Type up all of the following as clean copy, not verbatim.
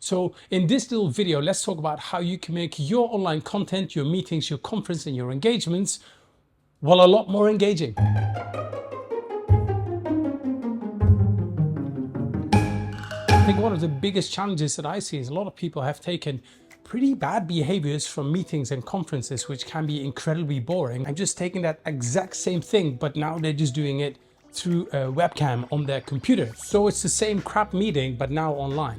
So in this little video, let's talk about how you can make your online content, your meetings, your conference, and your engagements, well, a lot more engaging. I think one of the biggest challenges that I see is a lot of people have taken pretty bad behaviors from meetings and conferences, which can be incredibly boring, and just taking that exact same thing, but now they're just doing it through a webcam on their computer. So it's the same crap meeting, but now online.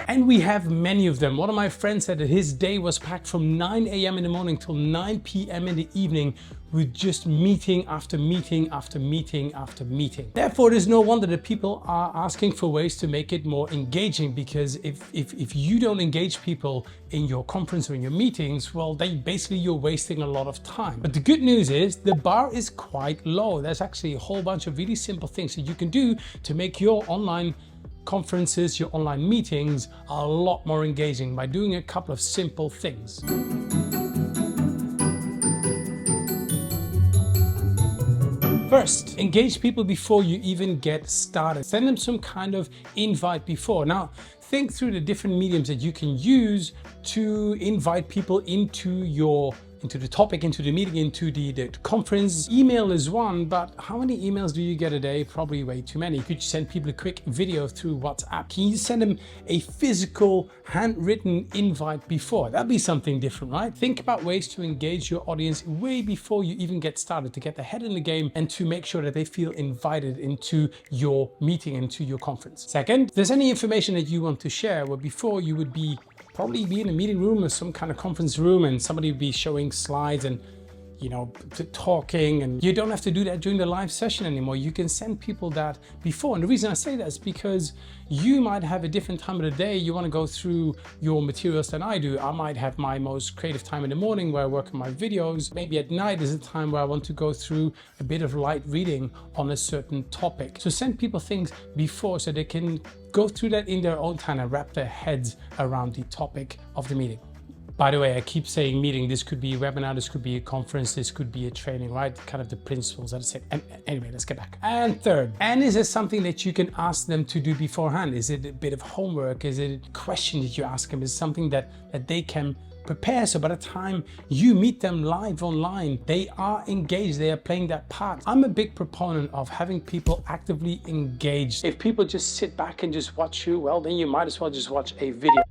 And we have many of them. One of my friends said that his day was packed from 9 a.m. in the morning till 9 p.m. in the evening with just meeting after meeting after meeting after meeting. Therefore, it is no wonder that people are asking for ways to make it more engaging, because if you don't engage people in your conference or in your meetings, well, then basically you're wasting a lot of time. But the good news is the bar is quite low. There's actually a whole bunch of really simple things that you can do to make your online conferences, your online meetings a lot more engaging by doing a couple of simple things. First, engage people before you even get started. Send them some kind of invite before. Now, think through the different mediums that you can use to invite people into the topic, into the meeting, into the conference. Email is one, but how many emails do you get a day? Probably way too many. Could you send people a quick video through WhatsApp? Can you send them a physical handwritten invite before? That'd be something different, right? Think about ways to engage your audience way before you even get started, to get their head in the game and to make sure that they feel invited into your meeting, into your conference. Second, if there's any information that you want to share, well, before you would probably be in a meeting room or some kind of conference room, and somebody would be showing slides and talking, and you don't have to do that during the live session anymore. You can send people that before. And the reason I say that is because you might have a different time of the day. You want to go through your materials than I do. I might have my most creative time in the morning where I work on my videos. Maybe at night is a time where I want to go through a bit of light reading on a certain topic. So send people things before so they can go through that in their own time and wrap their heads around the topic of the meeting. By the way, I keep saying meeting. This could be a webinar, this could be a conference, this could be a training, right? Kind of the principles that I said. Anyway, let's get back. And third, and is it something that you can ask them to do beforehand? Is it a bit of homework? Is it a question that you ask them? Is it something that they can prepare, so by the time you meet them live online, they are engaged, they are playing that part? I'm a big proponent of having people actively engaged. If people just sit back and just watch you, well, then you might as well just watch a video.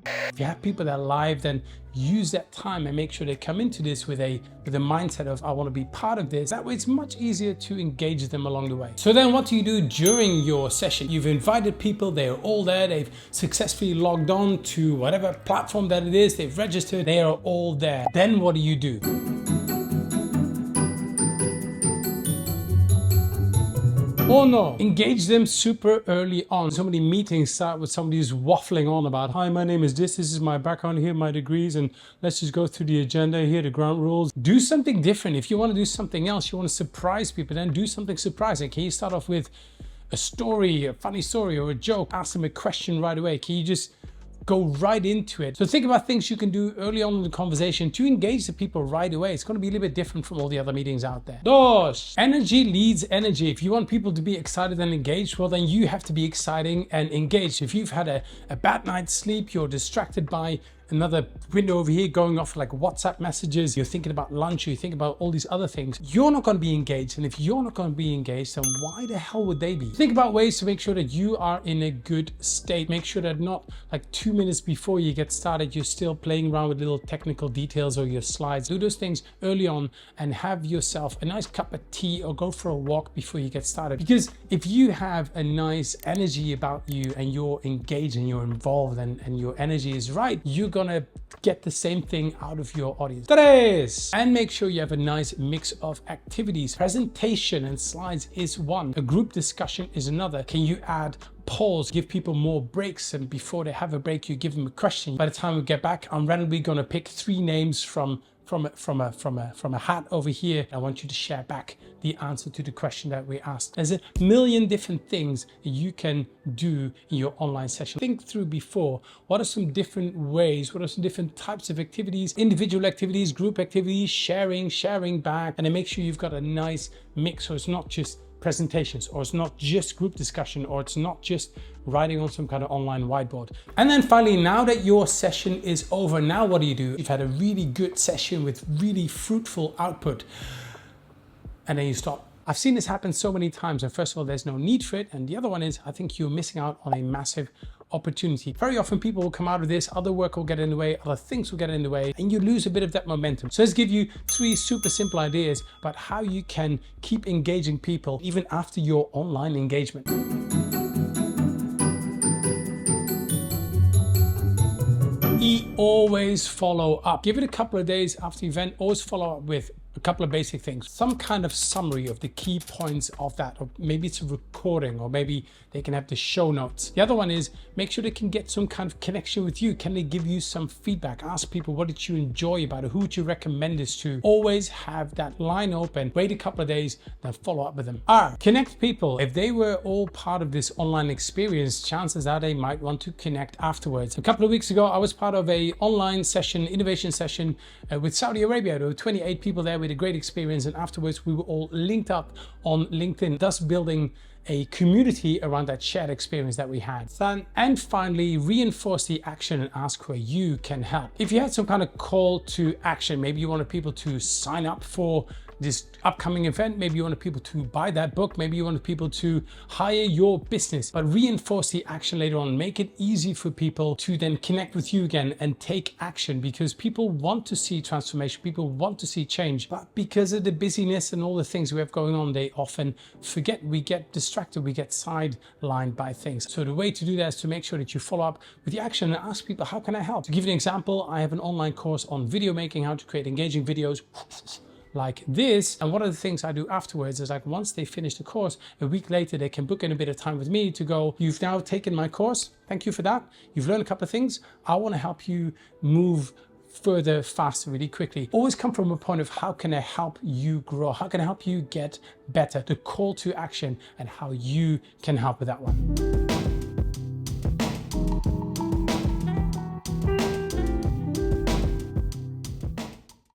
If you have people that are live, then use that time and make sure they come into this with a mindset of, I want to be part of this. That way it's much easier to engage them along the way. So then what do you do during your session? You've invited people, they're all there, they've successfully logged on to whatever platform that it is, they've registered, they are all there. Then what do you do? Or no, engage them super early on. So many meetings start with somebody who's waffling on about, hi, my name is this is my background, here are my degrees, and let's just go through the agenda, here are the ground rules. Do something different. If you want to do something else, you want to surprise people, then do something surprising. Can you start off with a story, a funny story or a joke? Ask them a question right away. Can you just go right into it? So think about things you can do early on in the conversation to engage the people right away. It's going to be a little bit different from all the other meetings out there. Dos, energy leads energy. If you want people to be excited and engaged, well, then you have to be exciting and engaged. If you've had a bad night's sleep, you're distracted by another window over here going off like WhatsApp messages, you're thinking about lunch, you think about all these other things, you're not going to be engaged. And if you're not going to be engaged, then why the hell would they be? Think about ways to make sure that you are in a good state. Make sure that not like 2 minutes before you get started, you're still playing around with little technical details or your slides. Do those things early on and have yourself a nice cup of tea or go for a walk before you get started. Because if you have a nice energy about you and you're engaged and you're involved and your energy is right, you're gonna get the same thing out of your audience. Tres! And make sure you have a nice mix of activities. Presentation and slides is one. A group discussion is another. Can you add pause, give people more breaks, and before they have a break, you give them a question. By the time we get back, I'm randomly gonna pick 3 names from a hat over here. I want you to share back the answer to the question that we asked. There's a million different things you can do in your online session. Think through before, what are some different ways, what are some different types of activities, individual activities, group activities, sharing back, and then make sure you've got a nice mix so it's not just presentations, or it's not just group discussion, or it's not just writing on some kind of online whiteboard. And then finally, now that your session is over, now what do? You've had a really good session with really fruitful output, and then you stop. I've seen this happen so many times, and first of all, there's no need for it, and the other one is I think you're missing out on a massive opportunity. Very often people will come out of this, other work will get in the way, other things will get in the way, and you lose a bit of that momentum. So let's give you 3 super simple ideas about how you can keep engaging people even after your online engagement. Always follow up. Give it a couple of days after the event. Always follow up with a couple of basic things, some kind of summary of the key points of that, or maybe it's a recording, or maybe they can have the show notes. The other one is make sure they can get some kind of connection with you. Can they give you some feedback? Ask people, what did you enjoy about it? Who would you recommend this to? Always have that line open. Wait a couple of days, then follow up with them. Connect people. If they were all part of this online experience, chances are they might want to connect afterwards. A couple of weeks ago, I was part of a online session, innovation session with Saudi Arabia. There were 28 people there with a great experience, and afterwards we were all linked up on LinkedIn, thus building a community around that shared experience that we had. And finally, reinforce the action and ask where you can help. If you had some kind of call to action, maybe you wanted people to sign up for this upcoming event, maybe you wanted people to buy that book, maybe you wanted people to hire your business, but reinforce the action later on. Make it easy for people to then connect with you again and take action, because people want to see transformation, people want to see change, but because of the busyness and all the things we have going on, they often forget. We get distracted, we get sidelined by things. So the way to do that is to make sure that you follow up with the action and ask people, how can I help? To give you an example, I have an online course on video making, how to create engaging videos like this. And one of the things I do afterwards is, like, once they finish the course, a week later, they can book in a bit of time with me to go, you've now taken my course. Thank you for that. You've learned a couple of things. I want to help you move further, faster, really quickly. Always come from a point of how can I help you grow? How can I help you get better? The call to action and how you can help with that one.